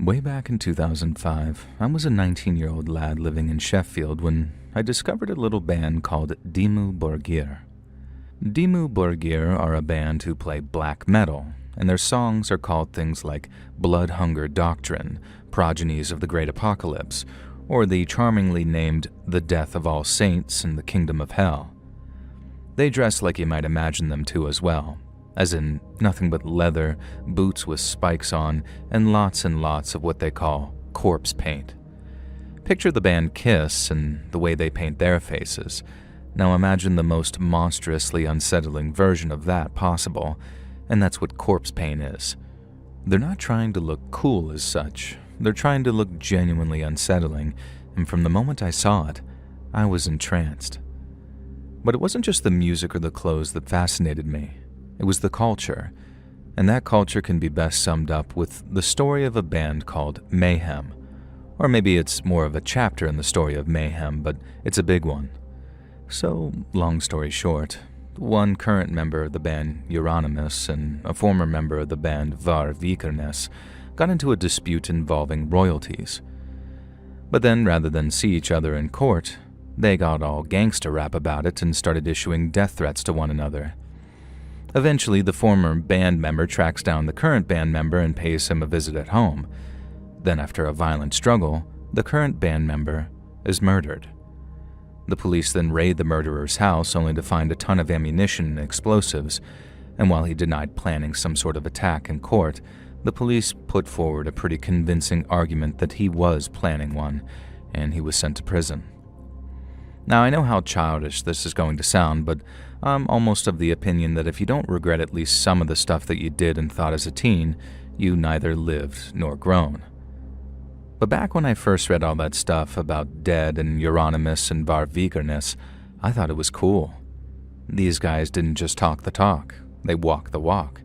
Way back in 2005, I was a 19-year-old lad living in Sheffield when I discovered a little band called Dimmu Borgir. Dimmu Borgir are a band who play black metal, and their songs are called things like Blood Hunger Doctrine, Progenies of the Great Apocalypse, or the charmingly named The Death of All Saints and the Kingdom of Hell. They dress like you might imagine them to as well, as in nothing but leather, boots with spikes on, and lots of what they call corpse paint. Picture the band Kiss and the way they paint their faces. Now imagine the most monstrously unsettling version of that possible, and that's what corpse paint is. They're not trying to look cool as such, they're trying to look genuinely unsettling, and from the moment I saw it, I was entranced. But it wasn't just the music or the clothes that fascinated me. It was the culture, and that culture can be best summed up with the story of a band called Mayhem. Or maybe it's more of a chapter in the story of Mayhem, but it's a big one. So, long story short, one current member of the band Euronymous and a former member of the band Var Vikernes got into a dispute involving royalties. But then, rather than see each other in court, they got all gangster rap about it and started issuing death threats to one another. Eventually, the former band member tracks down the current band member and pays him a visit at home. Then, after a violent struggle, the current band member is murdered. The police then raid the murderer's house only to find a ton of ammunition and explosives, and while he denied planning some sort of attack in court, the police put forward a pretty convincing argument that he was planning one, and he was sent to prison. Now, I know how childish this is going to sound, but I'm almost of the opinion that if you don't regret at least some of the stuff that you did and thought as a teen, you neither lived nor grown. But back when I first read all that stuff about Dead and Euronymous and Var Vikernes, I thought it was cool. These guys didn't just talk the talk, they walked the walk.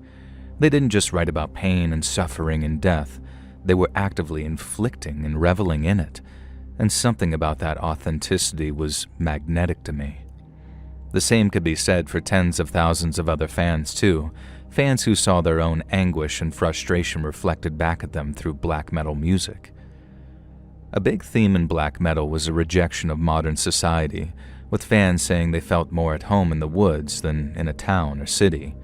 They didn't just write about pain and suffering and death, they were actively inflicting and reveling in it, and something about that authenticity was magnetic to me. The same could be said for tens of thousands of other fans too, fans who saw their own anguish and frustration reflected back at them through black metal music. A big theme in black metal was a rejection of modern society, with fans saying they felt more at home in the woods than in a town or city.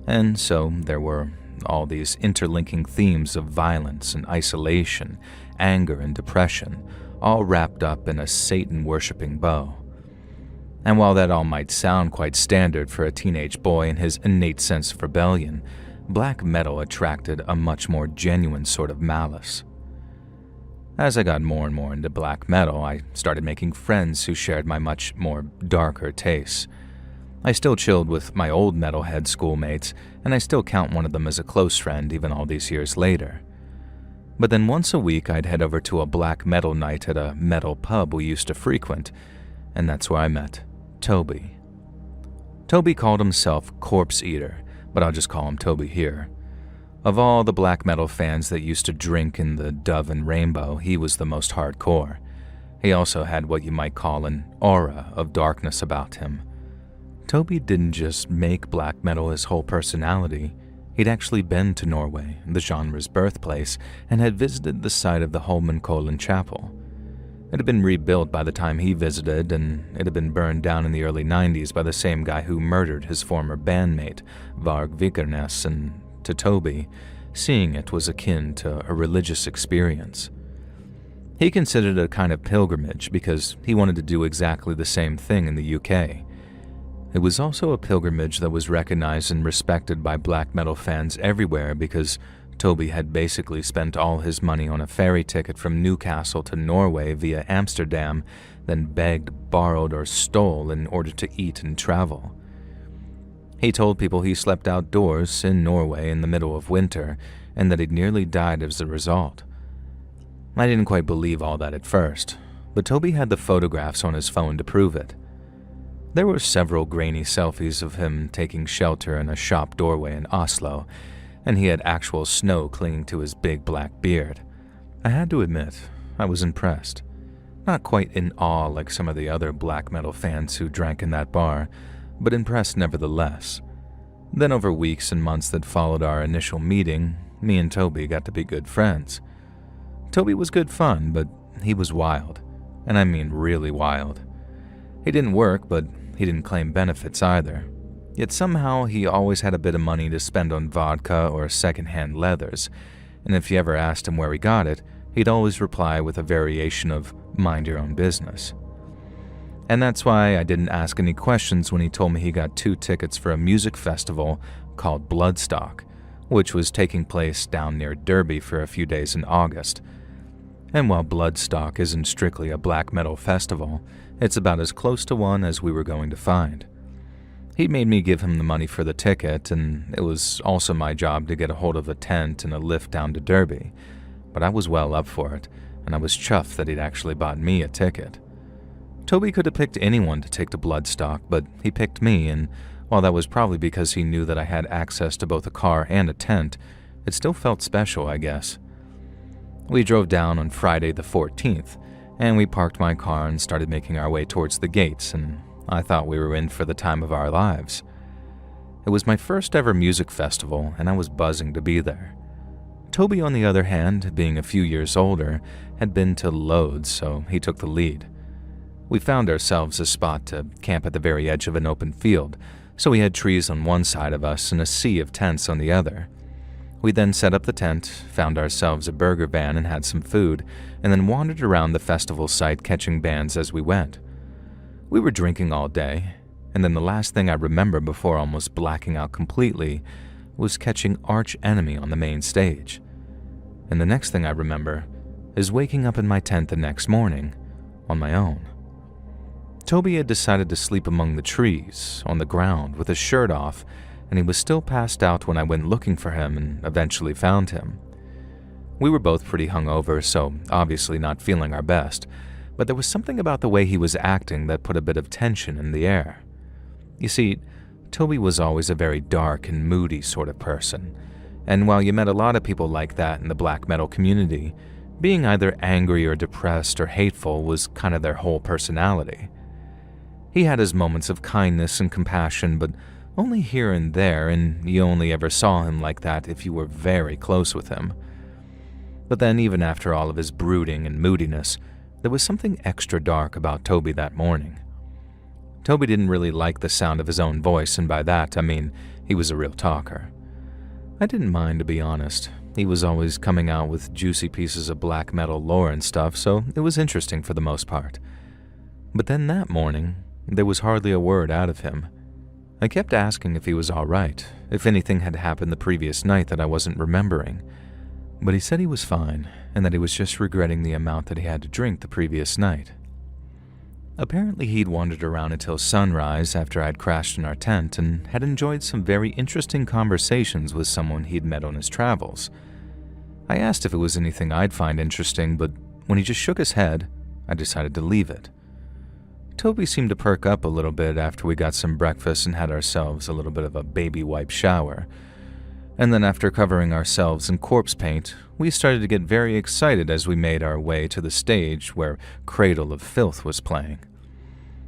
And so there were all these interlinking themes of violence and isolation, anger and depression, all wrapped up in a Satan-worshipping bow. And while that all might sound quite standard for a teenage boy and his innate sense of rebellion, black metal attracted a much more genuine sort of malice. As I got more and more into black metal, I started making friends who shared my much more darker tastes. I still chilled with my old metalhead schoolmates, and I still count one of them as a close friend even all these years later. But then once a week I'd head over to a black metal night at a metal pub we used to frequent, and that's where I met Toby. Toby called himself Corpse Eater, but I'll just call him Toby here. Of all the black metal fans that used to drink in the Dove and Rainbow, he was the most hardcore. He also had what you might call an aura of darkness about him. Toby didn't just make black metal his whole personality. He'd actually been to Norway, the genre's birthplace, and had visited the site of the Holmenkollen Chapel. It had been rebuilt by the time he visited, and it had been burned down in the early 90s by the same guy who murdered his former bandmate, Varg Vikernes, and to Toby, seeing it was akin to a religious experience. He considered it a kind of pilgrimage because he wanted to do exactly the same thing in the UK. It was also a pilgrimage that was recognized and respected by black metal fans everywhere because Toby had basically spent all his money on a ferry ticket from Newcastle to Norway via Amsterdam, then begged, borrowed, or stole in order to eat and travel. He told people he slept outdoors in Norway in the middle of winter and that he'd nearly died as a result. I didn't quite believe all that at first, but Toby had the photographs on his phone to prove it. There were several grainy selfies of him taking shelter in a shop doorway in Oslo, and he had actual snow clinging to his big black beard. I had to admit, I was impressed. Not quite in awe like some of the other black metal fans who drank in that bar, but impressed nevertheless. Then over weeks and months that followed our initial meeting, me and Toby got to be good friends. Toby was good fun, but he was wild. And I mean really wild. He didn't work, but he didn't claim benefits either. Yet somehow he always had a bit of money to spend on vodka or secondhand leathers, and if you ever asked him where he got it, he'd always reply with a variation of mind your own business. And that's why I didn't ask any questions when he told me he got 2 tickets for a music festival called Bloodstock, which was taking place down near Derby for a few days in August. And while Bloodstock isn't strictly a black metal festival, it's about as close to one as we were going to find. He made me give him the money for the ticket, and it was also my job to get a hold of a tent and a lift down to Derby, but I was well up for it, and I was chuffed that he'd actually bought me a ticket. Toby could have picked anyone to take to Bloodstock, but he picked me, and while that was probably because he knew that I had access to both a car and a tent, it still felt special, I guess. We drove down on Friday the 14th, and we parked my car and started making our way towards the gates, and I thought we were in for the time of our lives. It was my first ever music festival, and I was buzzing to be there. Toby, on the other hand, being a few years older, had been to loads, so he took the lead. We found ourselves a spot to camp at the very edge of an open field, so we had trees on one side of us and a sea of tents on the other. We then set up the tent, found ourselves a burger van and had some food, and then wandered around the festival site catching bands as we went. We were drinking all day, and then the last thing I remember before almost blacking out completely was catching Arch Enemy on the main stage. And the next thing I remember is waking up in my tent the next morning, on my own. Toby had decided to sleep among the trees, on the ground, with his shirt off, and he was still passed out when I went looking for him and eventually found him. We were both pretty hungover, so obviously not feeling our best, but there was something about the way he was acting that put a bit of tension in the air. You see, Toby was always a very dark and moody sort of person, and while you met a lot of people like that in the black metal community, being either angry or depressed or hateful was kind of their whole personality. He had his moments of kindness and compassion, but only here and there, and you only ever saw him like that if you were very close with him. But then, even after all of his brooding and moodiness, there was something extra dark about Toby that morning. Toby didn't really like the sound of his own voice, and by that I mean he was a real talker. I didn't mind, to be honest. He was always coming out with juicy pieces of black metal lore and stuff, so it was interesting for the most part. But then that morning, there was hardly a word out of him. I kept asking if he was all right, if anything had happened the previous night that I wasn't remembering, but he said he was fine and that he was just regretting the amount that he had to drink the previous night. Apparently he'd wandered around until sunrise after I'd crashed in our tent and had enjoyed some very interesting conversations with someone he'd met on his travels. I asked if it was anything I'd find interesting, but when he just shook his head, I decided to leave it. Toby seemed to perk up a little bit after we got some breakfast and had ourselves a little bit of a baby wipe shower. And then after covering ourselves in corpse paint, we started to get very excited as we made our way to the stage where Cradle of Filth was playing.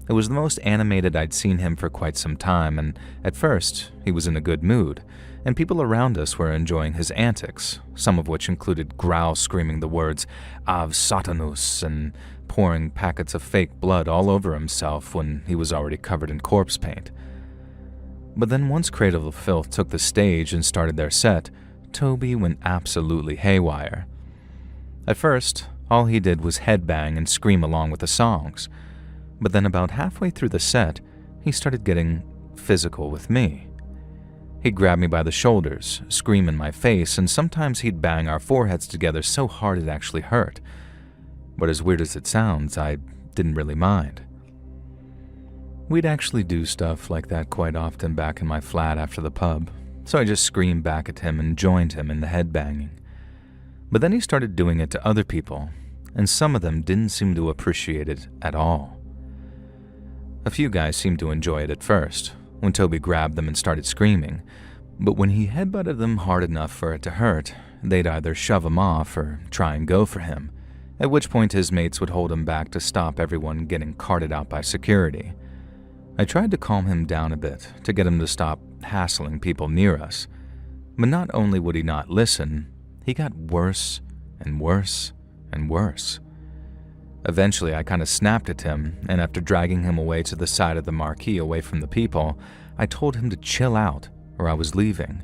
It was the most animated I'd seen him for quite some time, and at first, he was in a good mood, and people around us were enjoying his antics, some of which included Growl screaming the words Av Satanus and pouring packets of fake blood all over himself when he was already covered in corpse paint. But then once Cradle of Filth took the stage and started their set, Toby went absolutely haywire. At first, all he did was headbang and scream along with the songs, but then about halfway through the set, he started getting physical with me. He'd grab me by the shoulders, scream in my face, and sometimes he'd bang our foreheads together so hard it actually hurt. But as weird as it sounds, I didn't really mind. We'd actually do stuff like that quite often back in my flat after the pub, so I just screamed back at him and joined him in the headbanging. But then he started doing it to other people, and some of them didn't seem to appreciate it at all. A few guys seemed to enjoy it at first, when Toby grabbed them and started screaming, but when he headbutted them hard enough for it to hurt, they'd either shove him off or try and go for him, at which point his mates would hold him back to stop everyone getting carted out by security. I tried to calm him down a bit to get him to stop hassling people near us, but not only would he not listen, he got worse and worse and worse. Eventually, I kind of snapped at him, and after dragging him away to the side of the marquee away from the people, I told him to chill out or I was leaving.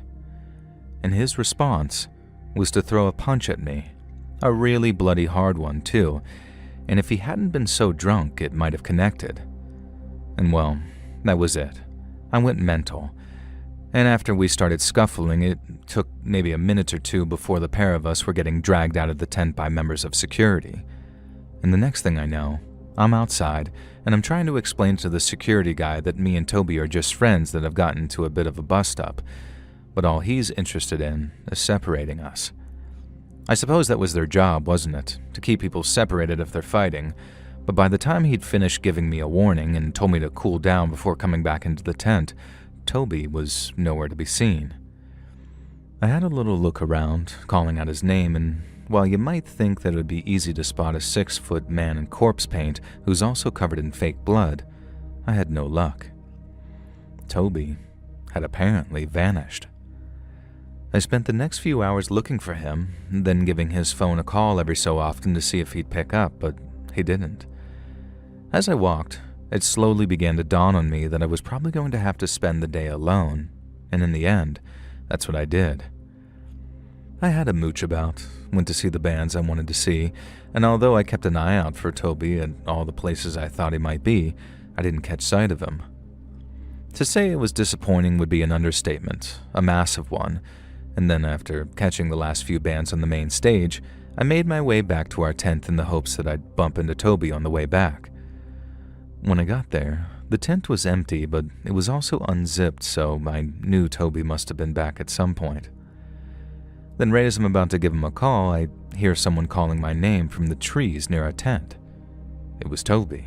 And his response was to throw a punch at me, a really bloody hard one too, and if he hadn't been so drunk, it might have connected. And well, that was it. I went mental. And after we started scuffling, it took maybe a minute or two before the pair of us were getting dragged out of the tent by members of security. And the next thing I know, I'm outside, and I'm trying to explain to the security guy that me and Toby are just friends that have gotten into a bit of a bust-up, but all he's interested in is separating us. I suppose that was their job, wasn't it? To keep people separated if they're fighting, but by the time he'd finished giving me a warning and told me to cool down before coming back into the tent, Toby was nowhere to be seen. I had a little look around, calling out his name, and while you might think that it would be easy to spot a 6-foot man in corpse paint who's also covered in fake blood, I had no luck. Toby had apparently vanished. I spent the next few hours looking for him, then giving his phone a call every so often to see if he'd pick up, but he didn't. As I walked, it slowly began to dawn on me that I was probably going to have to spend the day alone, and in the end, that's what I did. I had a mooch about, went to see the bands I wanted to see, and although I kept an eye out for Toby at all the places I thought he might be, I didn't catch sight of him. To say it was disappointing would be an understatement, a massive one, and then after catching the last few bands on the main stage, I made my way back to our tent in the hopes that I'd bump into Toby on the way back. When I got there, the tent was empty, but it was also unzipped, so I knew Toby must have been back at some point. Then right as I'm about to give him a call, I hear someone calling my name from the trees near our tent. It was Toby.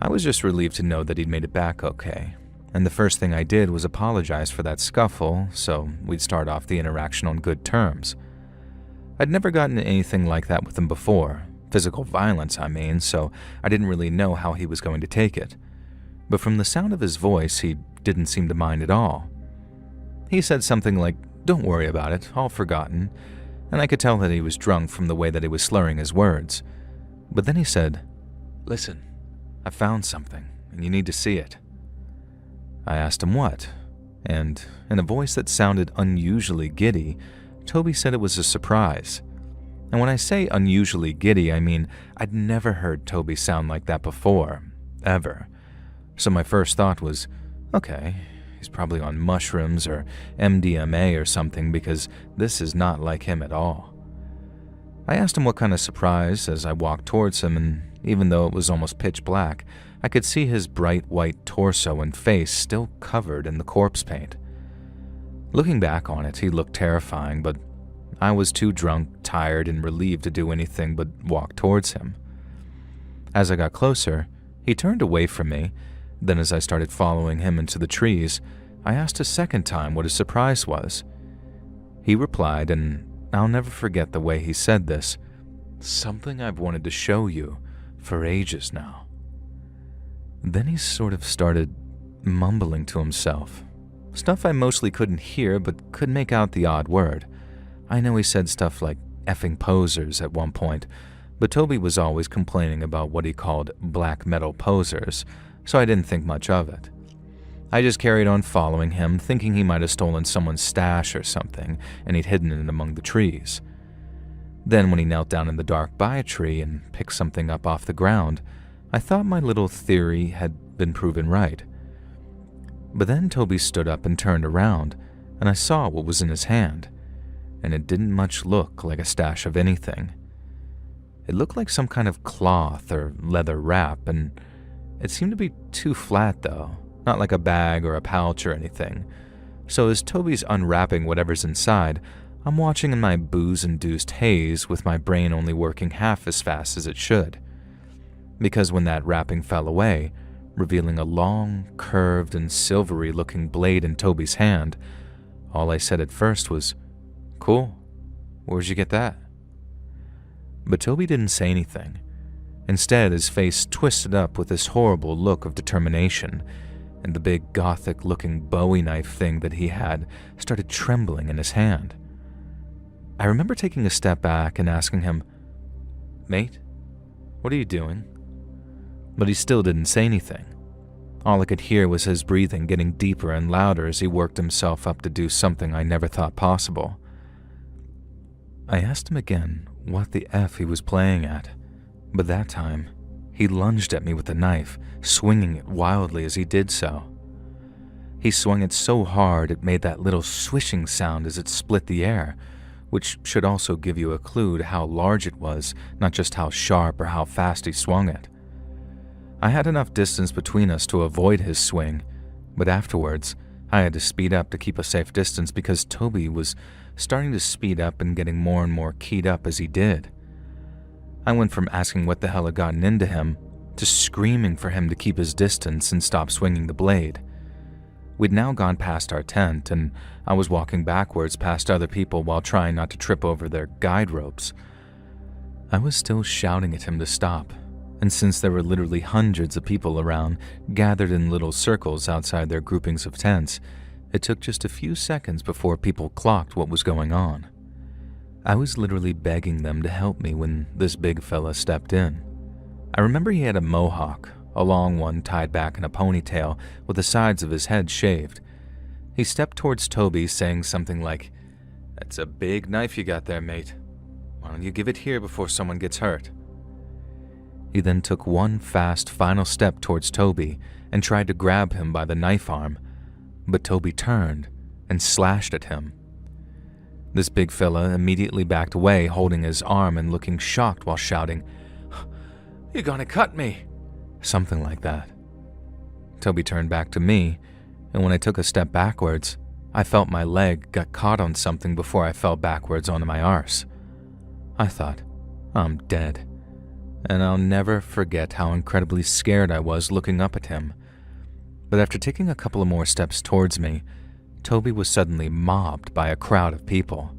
I was just relieved to know that he'd made it back okay, and the first thing I did was apologize for that scuffle, so we'd start off the interaction on good terms. I'd never gotten anything like that with him before, physical violence I mean, so I didn't really know how he was going to take it. But from the sound of his voice, he didn't seem to mind at all. He said something like, "Don't worry about it, all forgotten," and I could tell that he was drunk from the way that he was slurring his words. But then he said, "Listen, I found something, and you need to see it." I asked him what, and in a voice that sounded unusually giddy, Toby said it was a surprise. And when I say unusually giddy, I mean I'd never heard Toby sound like that before, ever. So my first thought was, okay, he's probably on mushrooms or MDMA or something because this is not like him at all. I asked him what kind of surprise as I walked towards him, and even though it was almost pitch black, I could see his bright white torso and face still covered in the corpse paint. Looking back on it, he looked terrifying, but I was too drunk, tired, and relieved to do anything but walk towards him. As I got closer, he turned away from me. Then as I started following him into the trees, I asked a second time what his surprise was. He replied, and I'll never forget the way he said this, "Something I've wanted to show you for ages now." Then he sort of started mumbling to himself, stuff I mostly couldn't hear but could make out the odd word. I know he said stuff like effing posers at one point, but Toby was always complaining about what he called black metal posers, so I didn't think much of it. I just carried on following him, thinking he might have stolen someone's stash or something, and he'd hidden it among the trees. Then when he knelt down in the dark by a tree and picked something up off the ground, I thought my little theory had been proven right. But then Toby stood up and turned around, and I saw what was in his hand, and it didn't much look like a stash of anything. It looked like some kind of cloth or leather wrap, and it seemed to be too flat though, not like a bag or a pouch or anything. So as Toby's unwrapping whatever's inside, I'm watching in my booze-induced haze with my brain only working half as fast as it should. Because when that wrapping fell away, revealing a long, curved, and silvery-looking blade in Toby's hand, all I said at first was, "Cool. Where'd you get that?" But Toby didn't say anything. Instead, his face twisted up with this horrible look of determination, and the big gothic-looking Bowie knife thing that he had started trembling in his hand. I remember taking a step back and asking him, Mate? What are you doing?" But he still didn't say anything. All I could hear was his breathing getting deeper and louder as he worked himself up to do something I never thought possible. I asked him again what the F he was playing at, but that time, he lunged at me with the knife, swinging it wildly as he did so. He swung it so hard it made that little swishing sound as it split the air, which should also give you a clue to how large it was, not just how sharp or how fast he swung it. I had enough distance between us to avoid his swing, but afterwards, I had to speed up to keep a safe distance because Toby was starting to speed up and getting more and more keyed up as he did. I went from asking what the hell had gotten into him to screaming for him to keep his distance and stop swinging the blade. We'd now gone past our tent, and I was walking backwards past other people while trying not to trip over their guide ropes. I was still shouting at him to stop, and since there were literally hundreds of people around, gathered in little circles outside their groupings of tents, it took just a few seconds before people clocked what was going on. I was literally begging them to help me when this big fella stepped in. I remember he had a mohawk, a long one tied back in a ponytail with the sides of his head shaved. He stepped towards Toby saying something like, "That's a big knife you got there, mate. Why don't you give it here before someone gets hurt?" He then took one fast final step towards Toby and tried to grab him by the knife arm, but Toby turned and slashed at him. This big fella immediately backed away, holding his arm and looking shocked while shouting, "You're gonna cut me!" Something like that. Toby turned back to me, and when I took a step backwards, I felt my leg got caught on something before I fell backwards onto my arse. I thought, I'm dead. And I'll never forget how incredibly scared I was looking up at him. But after taking a couple of more steps towards me, Toby was suddenly mobbed by a crowd of people.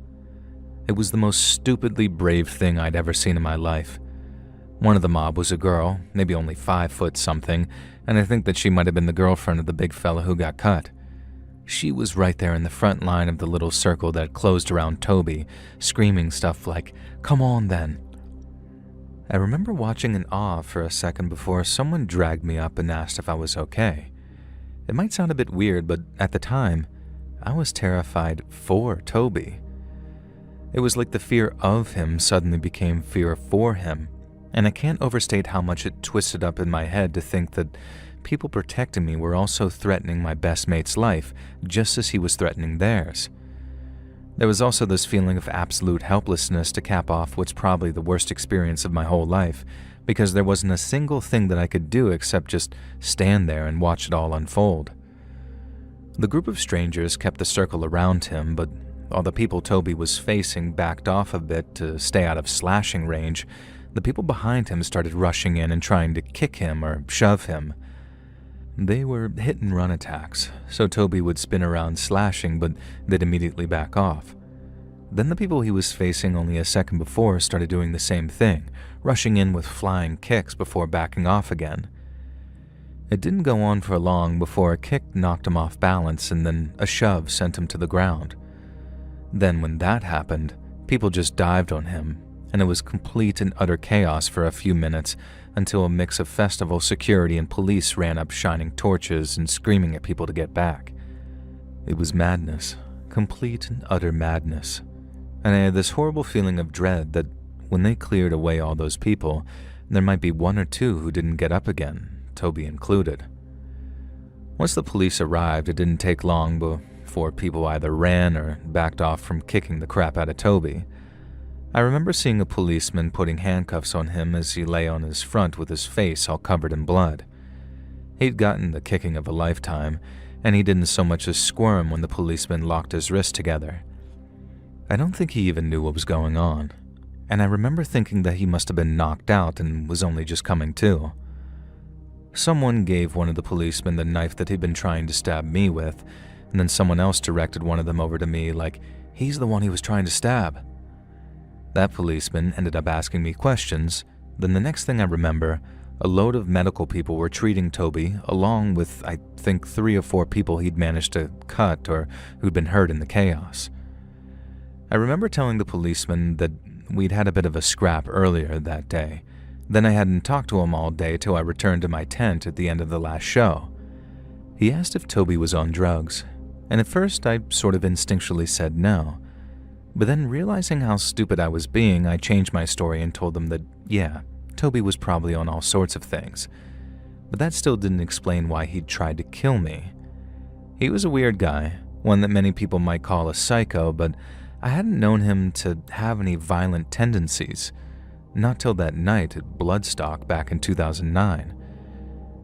It was the most stupidly brave thing I'd ever seen in my life. One of the mob was a girl, maybe only 5 foot something, and I think that she might have been the girlfriend of the big fella who got cut. She was right there in the front line of the little circle that closed around Toby, screaming stuff like, "Come on then." I remember watching in awe for a second before someone dragged me up and asked if I was okay. It might sound a bit weird, but at the time, I was terrified for Toby. It was like the fear of him suddenly became fear for him, and I can't overstate how much it twisted up in my head to think that people protecting me were also threatening my best mate's life, just as he was threatening theirs. There was also this feeling of absolute helplessness to cap off what's probably the worst experience of my whole life, because there wasn't a single thing that I could do except just stand there and watch it all unfold. The group of strangers kept the circle around him, but while the people Toby was facing backed off a bit to stay out of slashing range, the people behind him started rushing in and trying to kick him or shove him. They were hit-and-run attacks, so Toby would spin around slashing, but they'd immediately back off. Then the people he was facing only a second before started doing the same thing, rushing in with flying kicks before backing off again. It didn't go on for long before a kick knocked him off balance and then a shove sent him to the ground. Then when that happened, people just dived on him, and it was complete and utter chaos for a few minutes until a mix of festival security and police ran up shining torches and screaming at people to get back. It was madness, complete and utter madness, and I had this horrible feeling of dread that when they cleared away all those people, there might be 1 or 2 who didn't get up again, Toby included. Once the police arrived, it didn't take long before people either ran or backed off from kicking the crap out of Toby. I remember seeing a policeman putting handcuffs on him as he lay on his front with his face all covered in blood. He'd gotten the kicking of a lifetime, and he didn't so much as squirm when the policeman locked his wrists together. I don't think he even knew what was going on, and I remember thinking that he must have been knocked out and was only just coming to. Someone gave one of the policemen the knife that he'd been trying to stab me with, and then someone else directed one of them over to me like, "He's the one he was trying to stab." That policeman ended up asking me questions. Then the next thing I remember, a load of medical people were treating Toby, along with, I think, 3 or 4 people he'd managed to cut or who'd been hurt in the chaos. I remember telling the policeman that we'd had a bit of a scrap earlier that day. Then I hadn't talked to him all day till I returned to my tent at the end of the last show. He asked if Toby was on drugs, and at first I sort of instinctually said no. But then, realizing how stupid I was being, I changed my story and told him that, yeah, Toby was probably on all sorts of things. But that still didn't explain why he'd tried to kill me. He was a weird guy, one that many people might call a psycho, but I hadn't known him to have any violent tendencies, not till that night at Bloodstock back in 2009.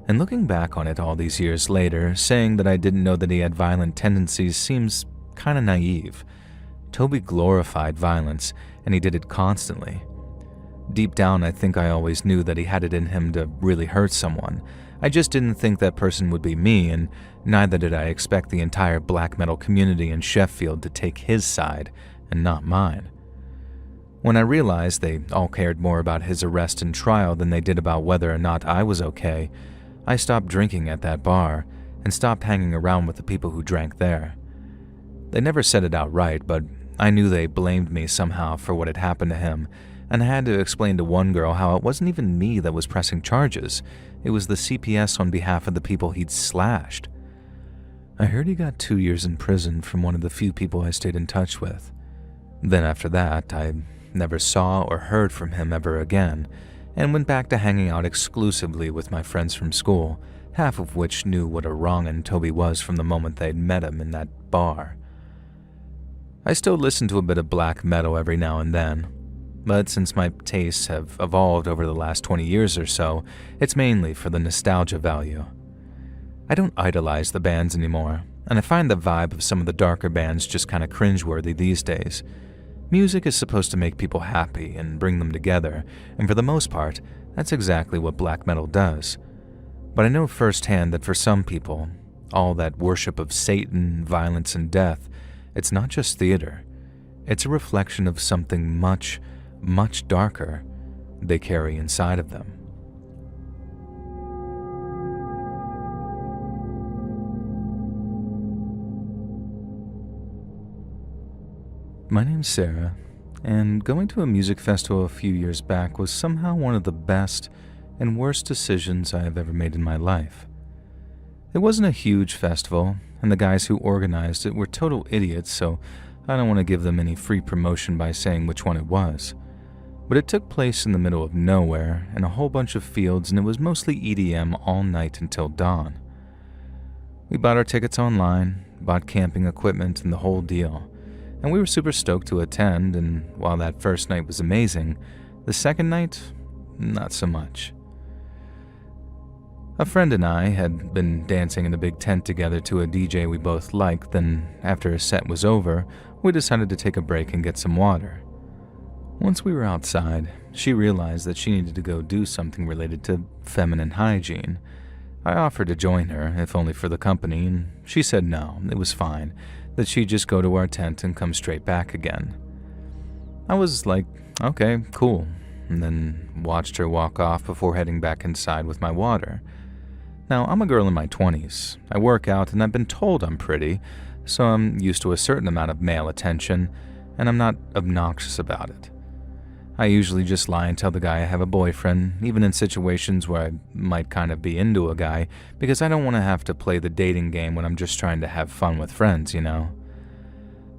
And looking back on it all these years later, saying that I didn't know that he had violent tendencies seems kinda naive. Toby glorified violence, and he did it constantly. Deep down, I think I always knew that he had it in him to really hurt someone. I just didn't think that person would be me, and neither did I expect the entire black metal community in Sheffield to take his side and not mine. When I realized they all cared more about his arrest and trial than they did about whether or not I was okay, I stopped drinking at that bar and stopped hanging around with the people who drank there. They never said it outright, but I knew they blamed me somehow for what had happened to him, and I had to explain to one girl how it wasn't even me that was pressing charges. It was the CPS on behalf of the people he'd slashed. I heard he got 2 years in prison from one of the few people I stayed in touch with. Then after that, I never saw or heard from him ever again, and went back to hanging out exclusively with my friends from school, half of which knew what a wrong'un Toby was from the moment they'd met him in that bar. I still listen to a bit of black metal every now and then, but since my tastes have evolved over the last 20 years or so, it's mainly for the nostalgia value. I don't idolize the bands anymore, and I find the vibe of some of the darker bands just kinda cringeworthy these days. Music is supposed to make people happy and bring them together, and for the most part, that's exactly what black metal does. But I know firsthand that for some people, all that worship of Satan, violence, and death, it's not just theater. It's a reflection of something much, much darker they carry inside of them. My name's Sarah, and going to a music festival a few years back was somehow one of the best and worst decisions I have ever made in my life. It wasn't a huge festival, and the guys who organized it were total idiots, so I don't want to give them any free promotion by saying which one it was. But it took place in the middle of nowhere, in a whole bunch of fields, and it was mostly EDM all night until dawn. We bought our tickets online, bought camping equipment, and the whole deal. And we were super stoked to attend, and while that first night was amazing, the second night, not so much. A friend and I had been dancing in a big tent together to a DJ we both liked, then after a set was over, we decided to take a break and get some water. Once we were outside, she realized that she needed to go do something related to feminine hygiene. I offered to join her, if only for the company, and she said no, it was fine, that she'd just go to our tent and come straight back again. I was like, okay, cool, and then watched her walk off before heading back inside with my water. Now, I'm a girl in my 20s. I work out and I've been told I'm pretty, so I'm used to a certain amount of male attention, and I'm not obnoxious about it. I usually just lie and tell the guy I have a boyfriend, even in situations where I might kind of be into a guy, because I don't want to have to play the dating game when I'm just trying to have fun with friends, you know?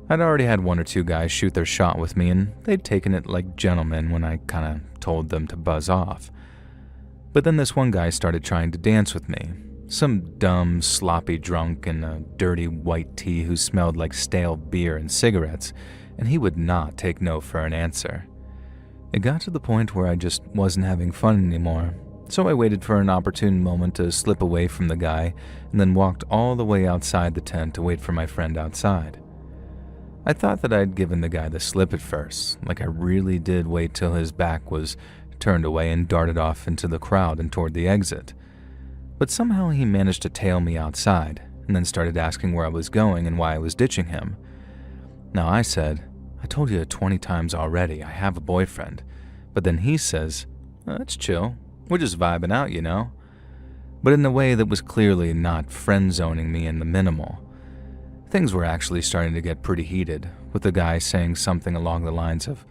I'd already had one or two guys shoot their shot with me, and they'd taken it like gentlemen when I kind of told them to buzz off. But then this one guy started trying to dance with me. Some dumb, sloppy drunk in a dirty white tee who smelled like stale beer and cigarettes, and he would not take no for an answer. It got to the point where I just wasn't having fun anymore, so I waited for an opportune moment to slip away from the guy and then walked all the way outside the tent to wait for my friend outside. I thought that I'd given the guy the slip at first, like I really did wait till his back was turned away and darted off into the crowd and toward the exit. But somehow he managed to tail me outside and then started asking where I was going and why I was ditching him. Now I said, I told you 20 times already, I have a boyfriend. But then he says, it's chill, we're just vibing out, you know? But in a way that was clearly not friend-zoning me in the minimal. Things were actually starting to get pretty heated, with the guy saying something along the lines of,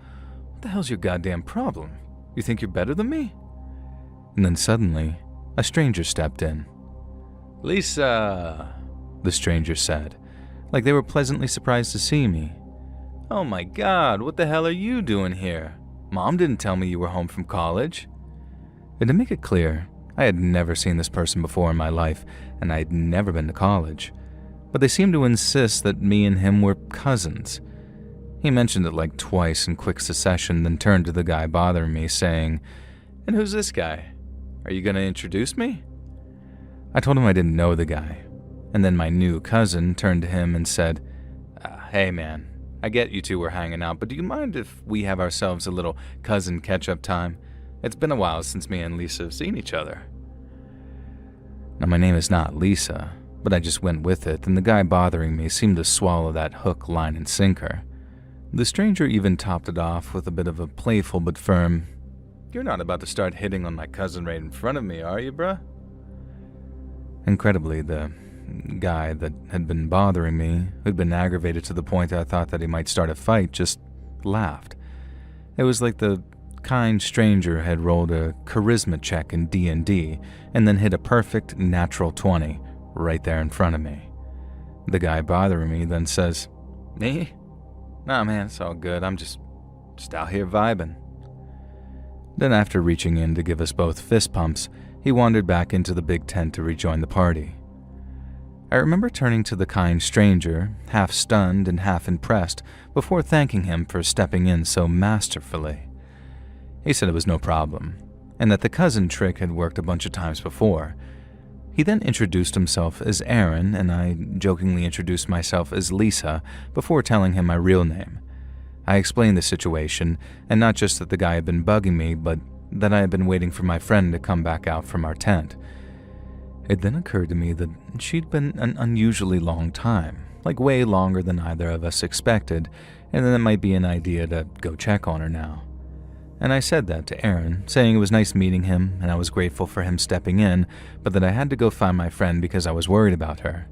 what the hell's your goddamn problem? You think you're better than me? And then suddenly, a stranger stepped in. Lisa, the stranger said, like they were pleasantly surprised to see me. Oh my God, what the hell are you doing here? Mom didn't tell me you were home from college. And to make it clear, I had never seen this person before in my life, and I had never been to college. But they seemed to insist that me and him were cousins. He mentioned it like twice in quick succession, then turned to the guy bothering me, saying, "And who's this guy? Are you going to introduce me?" I told him I didn't know the guy, and then my new cousin turned to him and said, "Hey man, I get you two were hanging out, but do you mind if we have ourselves a little cousin catch-up time? It's been a while since me and Lisa have seen each other." Now my name is not Lisa, but I just went with it, and the guy bothering me seemed to swallow that hook, line, and sinker. The stranger even topped it off with a bit of a playful but firm, "You're not about to start hitting on my cousin right in front of me, are you, bruh?" Incredibly, the guy that had been bothering me, who'd been aggravated to the point I thought that he might start a fight, just laughed. It was like the kind stranger had rolled a charisma check in D&D and then hit a perfect natural 20 right there in front of me. The guy bothering me then says, "Me? Nah man, it's all good, I'm just out here vibing." Then after reaching in to give us both fist pumps, he wandered back into the big tent to rejoin the party. I remember turning to the kind stranger, half stunned and half impressed, before thanking him for stepping in so masterfully. He said it was no problem, and that the cousin trick had worked a bunch of times before. He then introduced himself as Aaron, and I jokingly introduced myself as Lisa before telling him my real name. I explained the situation, and not just that the guy had been bugging me, but that I had been waiting for my friend to come back out from our tent. It then occurred to me that she'd been an unusually long time, like way longer than either of us expected, and that it might be an idea to go check on her now. And I said that to Aaron, saying it was nice meeting him and I was grateful for him stepping in, but that I had to go find my friend because I was worried about her.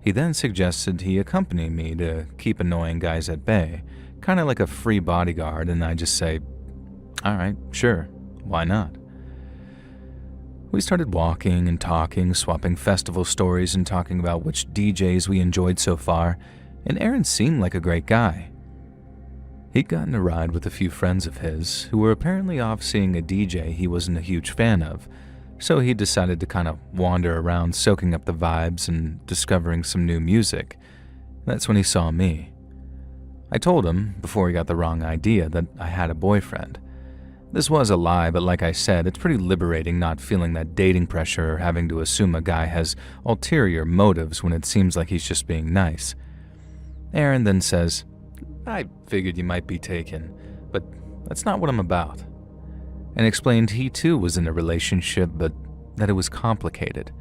He then suggested he accompany me to keep annoying guys at bay, kind of like a free bodyguard, and I just say, "All right, sure, why not?" We started walking and talking, swapping festival stories and talking about which DJs we enjoyed so far, and Aaron seemed like a great guy. He'd gotten a ride with a few friends of his who were apparently off seeing a DJ he wasn't a huge fan of, so he decided to kind of wander around soaking up the vibes and discovering some new music. That's when he saw me. I told him, before he got the wrong idea, that I had a boyfriend. This was a lie, but like I said, it's pretty liberating not feeling that dating pressure or having to assume a guy has ulterior motives when it seems like he's just being nice. Aaron then says, "I figured you might be taken, but that's not what I'm about," and explained he too was in a relationship, but that it was complicated.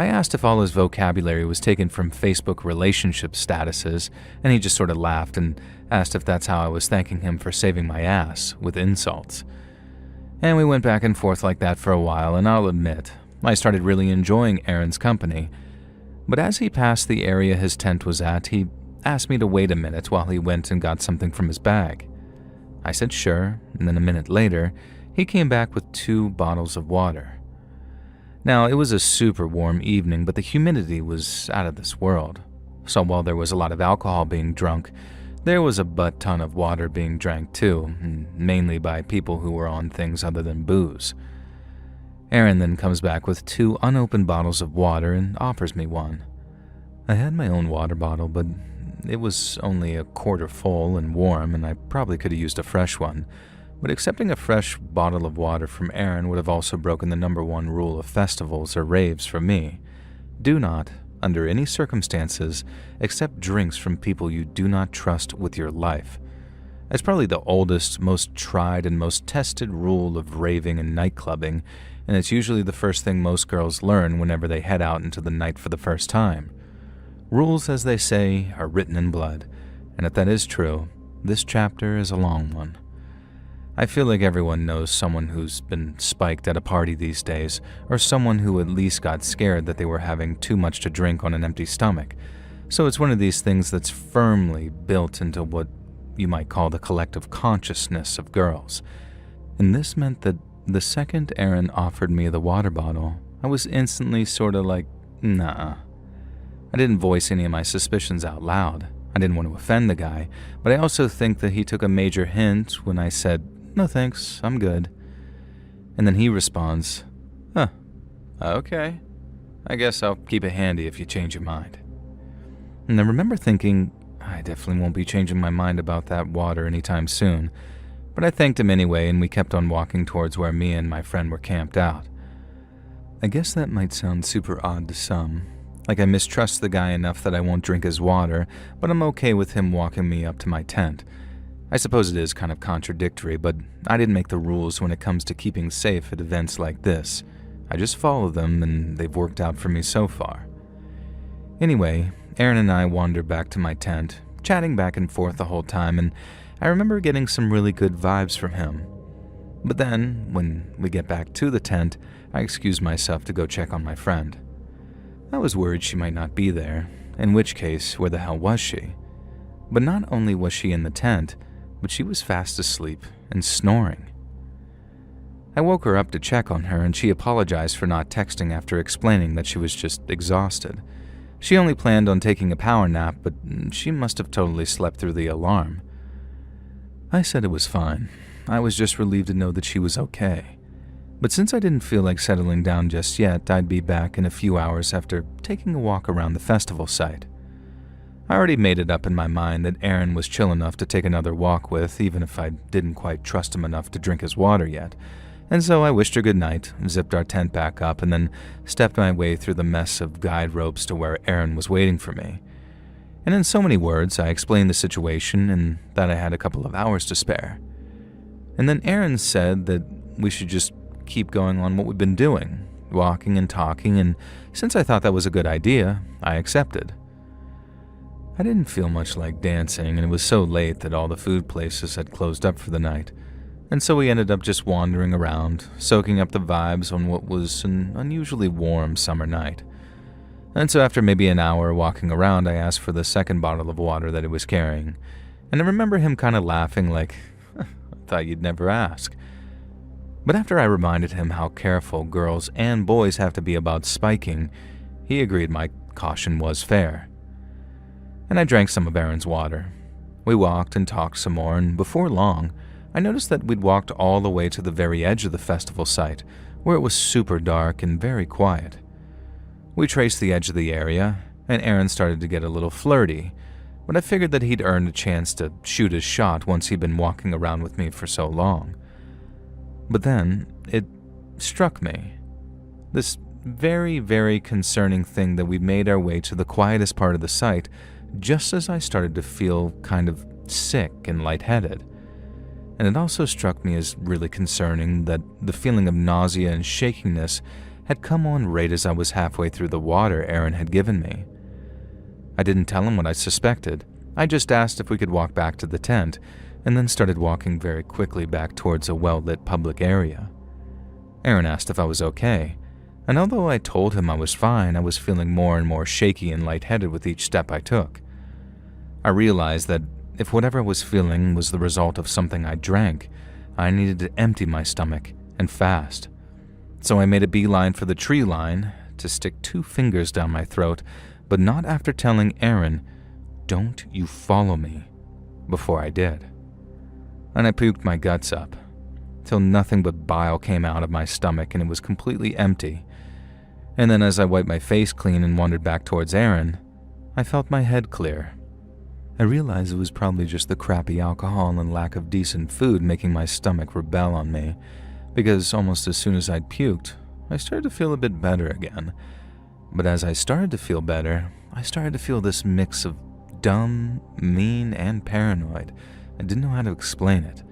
I asked if all his vocabulary was taken from Facebook relationship statuses, and he just sort of laughed and asked if that's how I was thanking him for saving my ass, with insults. And we went back and forth like that for a while, and I'll admit, I started really enjoying Aaron's company. But as he passed the area his tent was at, he asked me to wait a minute while he went and got something from his bag. I said sure, and then a minute later, he came back with 2 bottles of water. Now, it was a super warm evening, but the humidity was out of this world. So while there was a lot of alcohol being drunk, there was a butt ton of water being drank too, mainly by people who were on things other than booze. Aaron then comes back with 2 unopened bottles of water and offers me one. I had my own water bottle, but it was only a quarter full and warm, and I probably could have used a fresh one. But accepting a fresh bottle of water from Aaron would have also broken the #1 rule of festivals or raves for me. Do not, under any circumstances, accept drinks from people you do not trust with your life. It's probably the oldest, most tried, and most tested rule of raving and nightclubbing, and it's usually the first thing most girls learn whenever they head out into the night for the first time. Rules, as they say, are written in blood, and if that is true, this chapter is a long one. I feel like everyone knows someone who's been spiked at a party these days, or someone who at least got scared that they were having too much to drink on an empty stomach. So it's one of these things that's firmly built into what you might call the collective consciousness of girls. And this meant that the second Aaron offered me the water bottle, I was instantly sort of like, nah. I didn't voice any of my suspicions out loud. I didn't want to offend the guy, but I also think that he took a major hint when I said, no thanks, I'm good. And then he responds, huh, okay. I guess I'll keep it handy if you change your mind. And I remember thinking, I definitely won't be changing my mind about that water anytime soon, but I thanked him anyway and we kept on walking towards where me and my friend were camped out. I guess that might sound super odd to some, like I mistrust the guy enough that I won't drink his water, but I'm okay with him walking me up to my tent. I suppose it is kind of contradictory, but I didn't make the rules when it comes to keeping safe at events like this. I just follow them and they've worked out for me so far. Anyway, Aaron and I wandered back to my tent, chatting back and forth the whole time, and I remember getting some really good vibes from him. But then, when we get back to the tent, I excused myself to go check on my friend. I was worried she might not be there, in which case, where the hell was she? But not only was she in the tent, but she was fast asleep and snoring. I woke her up to check on her and she apologized for not texting after explaining that she was just exhausted. She only planned on taking a power nap, but she must have totally slept through the alarm. I said it was fine. I was just relieved to know that she was okay. But since I didn't feel like settling down just yet, I'd be back in a few hours after taking a walk around the festival site. I already made it up in my mind that Aaron was chill enough to take another walk with, even if I didn't quite trust him enough to drink his water yet. And so I wished her good night, zipped our tent back up, and then stepped my way through the mess of guide ropes to where Aaron was waiting for me. And in so many words, I explained the situation and that I had a couple of hours to spare. And then Aaron said that we should just keep going on what we've been doing, walking and talking, and since I thought that was a good idea, I accepted. I didn't feel much like dancing, and it was so late that all the food places had closed up for the night. And so we ended up just wandering around, soaking up the vibes on what was an unusually warm summer night. And so after maybe an hour walking around, I asked for the second bottle of water that he was carrying. And I remember him kind of laughing like, I thought you'd never ask. But after I reminded him how careful girls and boys have to be about spiking, he agreed my caution was fair. And I drank some of Aaron's water. We walked and talked some more, and before long, I noticed that we'd walked all the way to the very edge of the festival site, where it was super dark and very quiet. We traced the edge of the area, and Aaron started to get a little flirty, but I figured that he'd earned a chance to shoot his shot once he'd been walking around with me for so long. But then, it struck me. This very, very concerning thing that we made our way to the quietest part of the site just as I started to feel kind of sick and lightheaded. And it also struck me as really concerning that the feeling of nausea and shakiness had come on right as I was halfway through the water Aaron had given me. I didn't tell him what I suspected. I just asked if we could walk back to the tent, and then started walking very quickly back towards a well-lit public area. Aaron asked if I was okay, and although I told him I was fine, I was feeling more and more shaky and lightheaded with each step I took. I realized that if whatever I was feeling was the result of something I drank, I needed to empty my stomach, and fast. So I made a beeline for the tree line to stick 2 fingers down my throat, but not after telling Aaron, "Don't you follow me," before I did. And I puked my guts up, till nothing but bile came out of my stomach and it was completely empty. And then as I wiped my face clean and wandered back towards Aaron, I felt my head clear. I realized it was probably just the crappy alcohol and lack of decent food making my stomach rebel on me, because almost as soon as I'd puked, I started to feel a bit better again. But as I started to feel better, I started to feel this mix of dumb, mean, and paranoid. I didn't know how to explain it.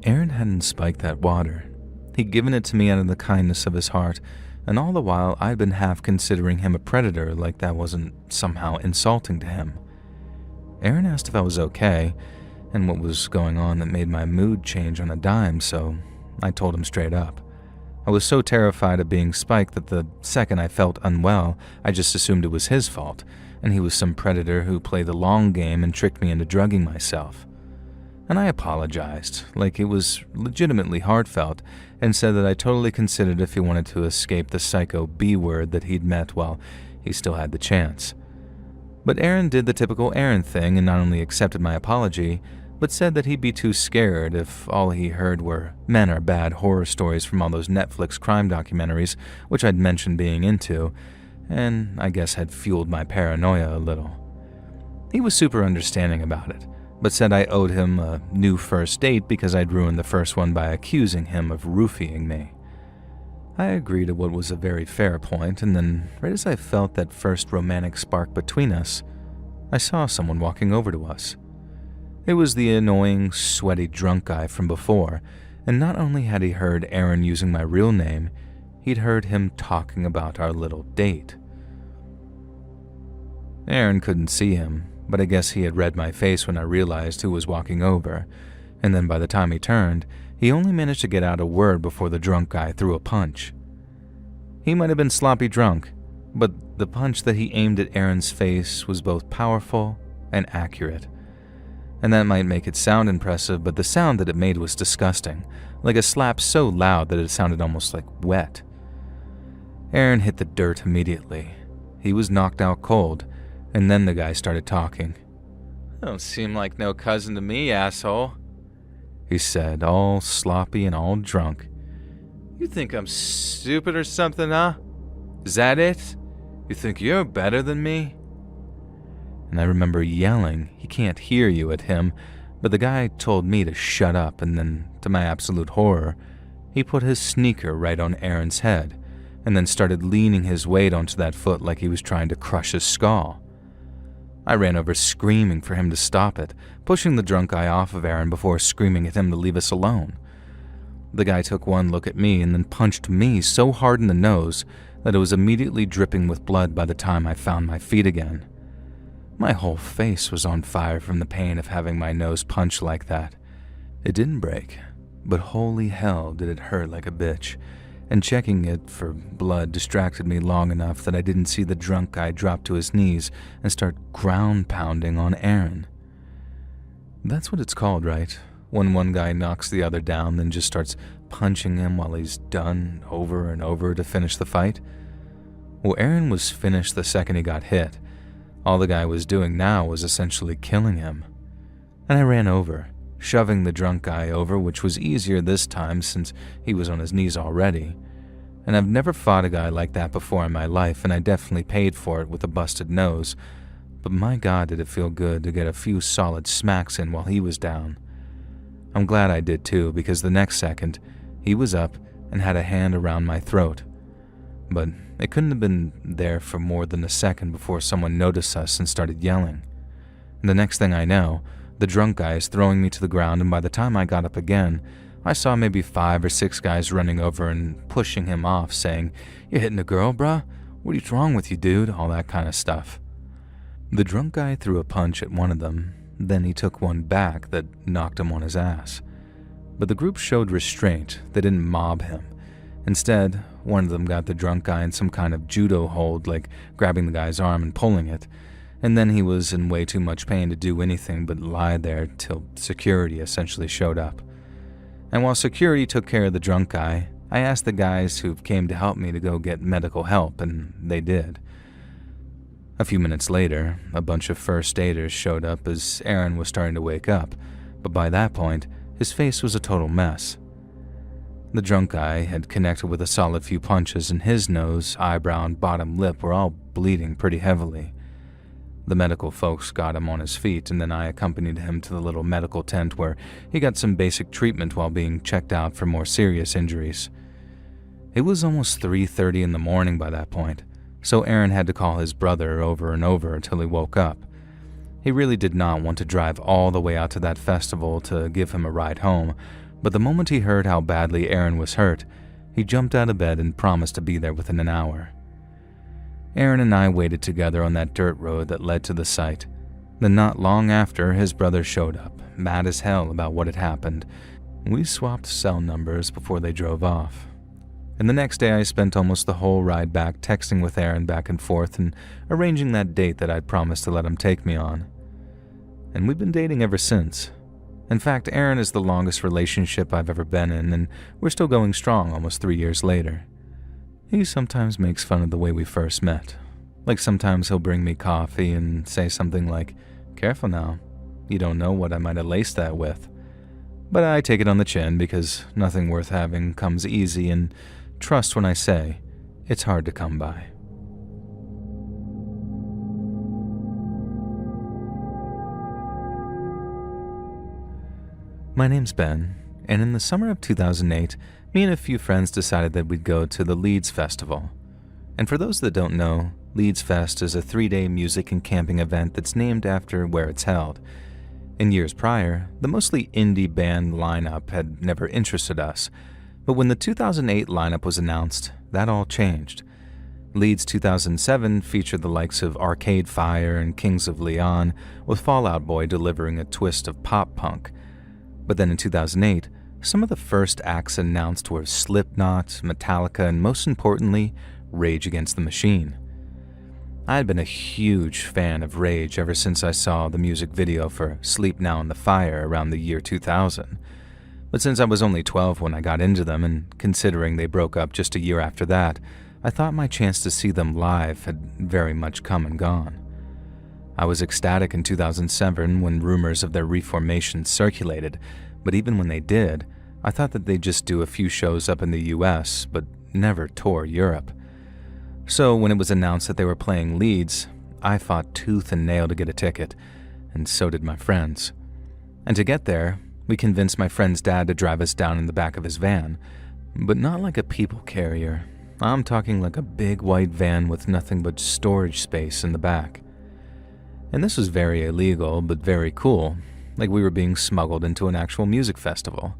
Aaron hadn't spiked that water. He'd given it to me out of the kindness of his heart, and all the while I'd been half considering him a predator like that wasn't somehow insulting to him. Aaron asked if I was okay, and what was going on that made my mood change on a dime, so I told him straight up. I was so terrified of being spiked that the second I felt unwell, I just assumed it was his fault, and he was some predator who played the long game and tricked me into drugging myself. And I apologized, like it was legitimately heartfelt, and said that I totally considered if he wanted to escape the psycho B-word that he'd met while he still had the chance. But Aaron did the typical Aaron thing and not only accepted my apology, but said that he'd be too scared if all he heard were men are bad horror stories from all those Netflix crime documentaries, which I'd mentioned being into, and I guess had fueled my paranoia a little. He was super understanding about it, but said I owed him a new first date because I'd ruined the first one by accusing him of roofieing me. I agreed to what was a very fair point, and then, right as I felt that first romantic spark between us, I saw someone walking over to us. It was the annoying, sweaty drunk guy from before, and not only had he heard Aaron using my real name, he'd heard him talking about our little date. Aaron couldn't see him, but I guess he had read my face when I realized who was walking over, and then by the time he turned, he only managed to get out a word before the drunk guy threw a punch. He might have been sloppy drunk, but the punch that he aimed at Aaron's face was both powerful and accurate. And that might make it sound impressive, but the sound that it made was disgusting, like a slap so loud that it sounded almost like wet. Aaron hit the dirt immediately. He was knocked out cold, and then the guy started talking. "Don't seem like no cousin to me, asshole," he said, all sloppy and all drunk. "You think I'm stupid or something, huh? Is that it? You think you're better than me?" And I remember yelling, "He can't hear you," at him, but the guy told me to shut up, and then, to my absolute horror, he put his sneaker right on Aaron's head, and then started leaning his weight onto that foot like he was trying to crush his skull. I ran over screaming for him to stop it, pushing the drunk guy off of Aaron before screaming at him to leave us alone. The guy took one look at me and then punched me so hard in the nose that it was immediately dripping with blood by the time I found my feet again. My whole face was on fire from the pain of having my nose punched like that. It didn't break, but holy hell did it hurt like a bitch, and checking it for blood distracted me long enough that I didn't see the drunk guy drop to his knees and start ground pounding on Aaron. That's what it's called, right? When one guy knocks the other down, then just starts punching him while he's done over and over to finish the fight? Well, Aaron was finished the second he got hit. All the guy was doing now was essentially killing him. And I ran over, shoving the drunk guy over, which was easier this time since he was on his knees already. And I've never fought a guy like that before in my life, and I definitely paid for it with a busted nose. But my God, did it feel good to get a few solid smacks in while he was down. I'm glad I did too, because the next second, he was up and had a hand around my throat. But it couldn't have been there for more than a second before someone noticed us and started yelling. And the next thing I know, the drunk guy is throwing me to the ground, and by the time I got up again, I saw maybe 5 or 6 guys running over and pushing him off, saying, "You're hitting a girl, bruh? What is wrong with you, dude?" All that kind of stuff. The drunk guy threw a punch at one of them, then he took one back that knocked him on his ass. But the group showed restraint. They didn't mob him. Instead, one of them got the drunk guy in some kind of judo hold, like grabbing the guy's arm and pulling it, and then he was in way too much pain to do anything but lie there till security essentially showed up. And while security took care of the drunk guy, I asked the guys who came to help me to go get medical help, and they did. A few minutes later, a bunch of first aiders showed up as Aaron was starting to wake up, but by that point, his face was a total mess. The drunk guy had connected with a solid few punches, and his nose, eyebrow, and bottom lip were all bleeding pretty heavily. The medical folks got him on his feet, and then I accompanied him to the little medical tent where he got some basic treatment while being checked out for more serious injuries. It was almost 3:30 in the morning by that point, so Aaron had to call his brother over and over until he woke up. He really did not want to drive all the way out to that festival to give him a ride home, but the moment he heard how badly Aaron was hurt, he jumped out of bed and promised to be there within an hour. Aaron and I waited together on that dirt road that led to the site. Then not long after, his brother showed up, mad as hell about what had happened. We swapped cell numbers before they drove off. And the next day I spent almost the whole ride back texting with Aaron back and forth and arranging that date that I'd promised to let him take me on. And we've been dating ever since. In fact, Aaron is the longest relationship I've ever been in, and we're still going strong almost 3 years later. He sometimes makes fun of the way we first met. Like sometimes he'll bring me coffee and say something like, "Careful now, you don't know what I might have laced that with." But I take it on the chin because nothing worth having comes easy, and trust when I say, it's hard to come by. My name's Ben, and in the summer of 2008, me and a few friends decided that we'd go to the Leeds Festival. And for those that don't know, Leeds Fest is a 3-day music and camping event that's named after where it's held. In years prior, the mostly indie band lineup had never interested us, but when the 2008 lineup was announced, that all changed. Leeds 2007 featured the likes of Arcade Fire and Kings of Leon, with Fall Out Boy delivering a twist of pop-punk. But then in 2008, some of the first acts announced were Slipknot, Metallica, and most importantly, Rage Against the Machine. I had been a huge fan of Rage ever since I saw the music video for Sleep Now in the Fire around the year 2000. But since I was only 12 when I got into them, and considering they broke up just a year after that, I thought my chance to see them live had very much come and gone. I was ecstatic in 2007 when rumors of their reformation circulated, but even when they did, I thought that they'd just do a few shows up in the US, but never tour Europe. So when it was announced that they were playing Leeds, I fought tooth and nail to get a ticket, and so did my friends. And to get there, we convinced my friend's dad to drive us down in the back of his van, but not like a people carrier. I'm talking like a big white van with nothing but storage space in the back. And this was very illegal, but very cool, like we were being smuggled into an actual music festival.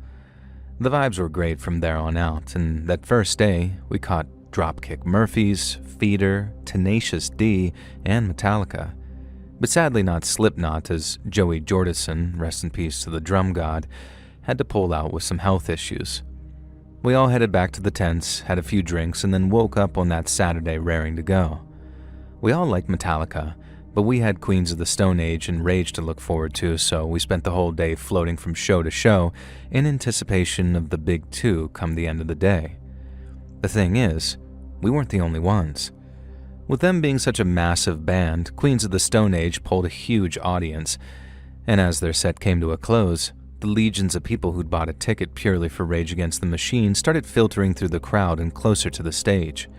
The vibes were great from there on out, and that first day, we caught Dropkick Murphys, Feeder, Tenacious D, and Metallica. But sadly not Slipknot, as Joey Jordison, rest in peace to the drum god, had to pull out with some health issues. We all headed back to the tents, had a few drinks, and then woke up on that Saturday raring to go. We all liked Metallica, but we had Queens of the Stone Age and Rage to look forward to, so we spent the whole day floating from show to show in anticipation of the big two come the end of the day. The thing is, we weren't the only ones. With them being such a massive band, Queens of the Stone Age pulled a huge audience, and as their set came to a close, the legions of people who'd bought a ticket purely for Rage Against the Machine started filtering through the crowd and closer to the stage.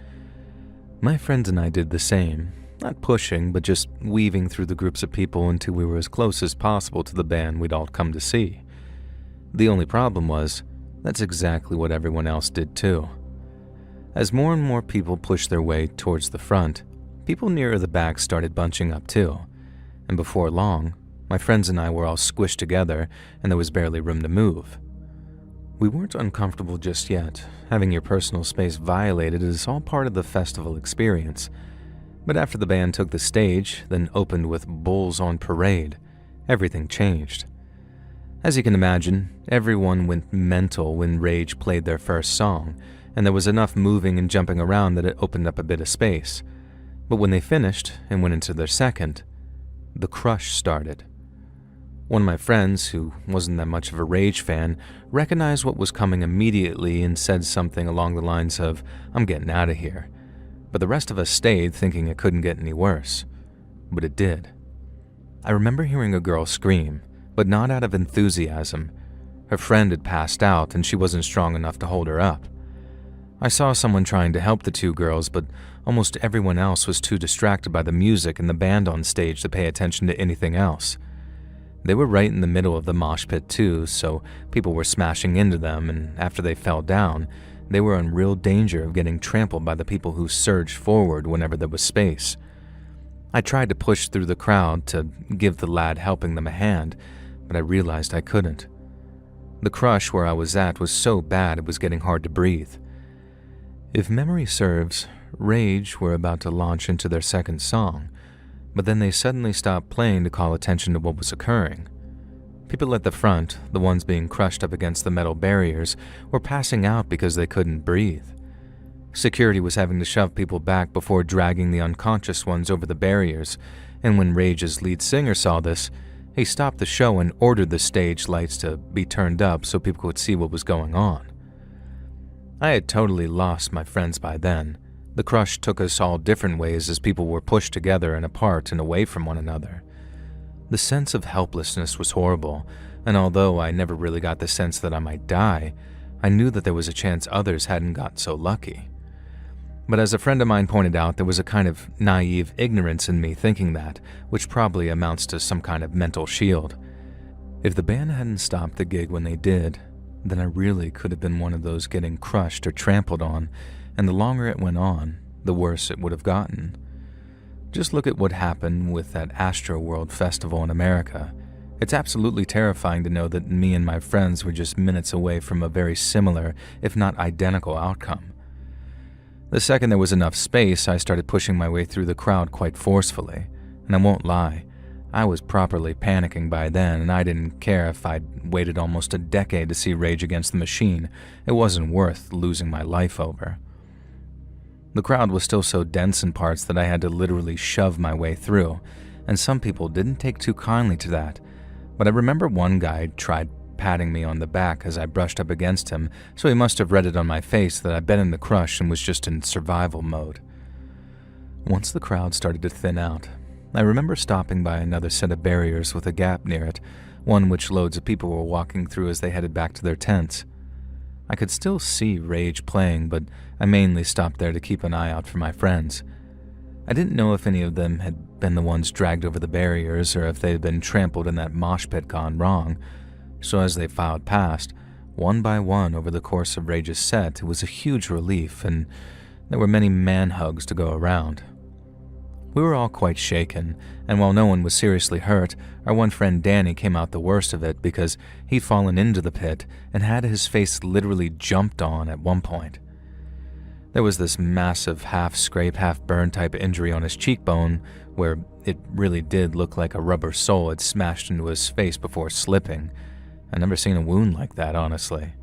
My friends and I did the same, not pushing, but just weaving through the groups of people until we were as close as possible to the band we'd all come to see. The only problem was, that's exactly what everyone else did too. As more and more people pushed their way towards the front, people nearer the back started bunching up too, and before long, my friends and I were all squished together and there was barely room to move. We weren't uncomfortable just yet. Having your personal space violated is all part of the festival experience. But after the band took the stage, then opened with Bulls on Parade, everything changed. As you can imagine, everyone went mental when Rage played their first song, and there was enough moving and jumping around that it opened up a bit of space. But when they finished and went into their second, the crush started. One of my friends, who wasn't that much of a Rage fan, recognized what was coming immediately and said something along the lines of, "I'm getting out of here." But the rest of us stayed thinking it couldn't get any worse. But it did. I remember hearing a girl scream, but not out of enthusiasm. Her friend had passed out and she wasn't strong enough to hold her up. I saw someone trying to help the two girls, but almost everyone else was too distracted by the music and the band on stage to pay attention to anything else. They were right in the middle of the mosh pit too, so people were smashing into them, and after they fell down, they were in real danger of getting trampled by the people who surged forward whenever there was space. I tried to push through the crowd to give the lad helping them a hand, but I realized I couldn't. The crush where I was at was so bad it was getting hard to breathe. If memory serves, Rage were about to launch into their second song, but then they suddenly stopped playing to call attention to what was occurring. People at the front, the ones being crushed up against the metal barriers, were passing out because they couldn't breathe. Security was having to shove people back before dragging the unconscious ones over the barriers, and when Rage's lead singer saw this, He stopped the show and ordered the stage lights to be turned up so people could see what was going on. I had totally lost my friends by then. The crush took us all different ways as people were pushed together and apart and away from one another. The sense of helplessness was horrible, and although I never really got the sense that I might die, I knew that there was a chance others hadn't got so lucky. But as a friend of mine pointed out, there was a kind of naive ignorance in me thinking that, which probably amounts to some kind of mental shield. If the band hadn't stopped the gig when they did, then I really could have been one of those getting crushed or trampled on, and the longer it went on, the worse it would have gotten. Just look at what happened with that Astroworld festival in America. It's absolutely terrifying to know that me and my friends were just minutes away from a very similar, if not identical, outcome. The second there was enough space, I started pushing my way through the crowd quite forcefully, and I won't lie, I was properly panicking by then, and I didn't care if I'd waited almost a decade to see Rage Against the Machine. It wasn't worth losing my life over. The crowd was still so dense in parts that I had to literally shove my way through, and some people didn't take too kindly to that, but I remember one guy tried patting me on the back as I brushed up against him, so he must have read it on my face that I'd been in the crush and was just in survival mode. Once the crowd started to thin out, I remember stopping by another set of barriers with a gap near it, one which loads of people were walking through as they headed back to their tents. I could still see Rage playing, but I mainly stopped there to keep an eye out for my friends. I didn't know if any of them had been the ones dragged over the barriers or if they had been trampled in that mosh pit gone wrong, so as they filed past, one by one over the course of Rage's set, it was a huge relief, and there were many man hugs to go around. We were all quite shaken, and while no one was seriously hurt, our one friend Danny came out the worst of it because he'd fallen into the pit and had his face literally jumped on at one point. There was this massive half-scrape, half-burn type injury on his cheekbone where it really did look like a rubber sole had smashed into his face before slipping. I'd never seen a wound like that, honestly.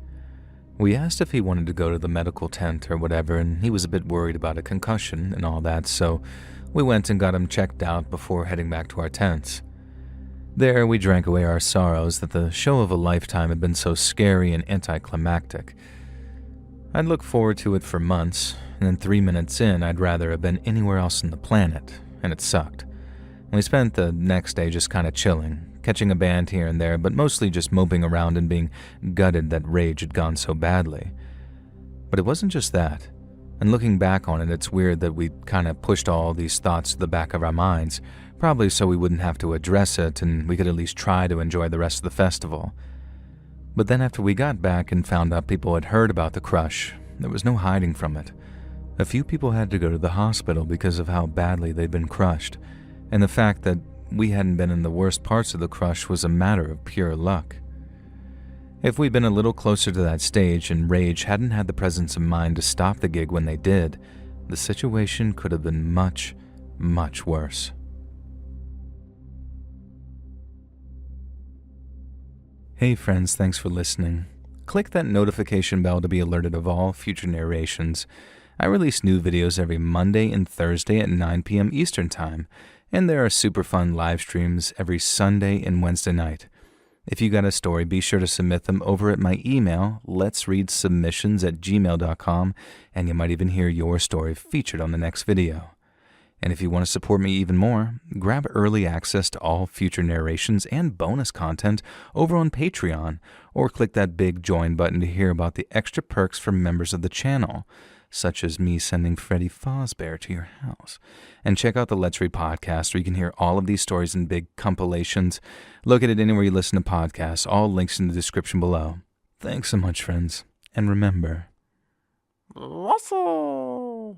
We asked if he wanted to go to the medical tent or whatever, and he was a bit worried about a concussion and all that, so we went and got him checked out before heading back to our tents. There, we drank away our sorrows that the show of a lifetime had been so scary and anticlimactic. I'd looked forward to it for months, and then 3 minutes in, I'd rather have been anywhere else on the planet, and it sucked. We spent the next day just kind of chilling, catching a band here and there, but mostly just moping around and being gutted that Rage had gone so badly. But it wasn't just that. And looking back on it, it's weird that we kind of pushed all these thoughts to the back of our minds, probably so we wouldn't have to address it and we could at least try to enjoy the rest of the festival. But then after we got back and found out people had heard about the crush, there was no hiding from it. A few people had to go to the hospital because of how badly they'd been crushed, and the fact that we hadn't been in the worst parts of the crush was a matter of pure luck. If we'd been a little closer to that stage and Rage hadn't had the presence of mind to stop the gig when they did, the situation could have been much, much worse. Hey friends, thanks for listening. Click that notification bell to be alerted of all future narrations. I release new videos every Monday and Thursday at 9 p.m. Eastern Time, and there are super fun live streams every Sunday and Wednesday night. If you got a story, be sure to submit them over at my email, letsreadsubmissions@gmail.com, and you might even hear your story featured on the next video. And if you want to support me even more, grab early access to all future narrations and bonus content over on Patreon, or click that big join button to hear about the extra perks for members of the channel, such as me sending Freddy Fazbear to your house. And check out the Let's Read podcast, where you can hear all of these stories in big compilations. Look at it anywhere you listen to podcasts. All links in the description below. Thanks so much, friends. And remember... Russell!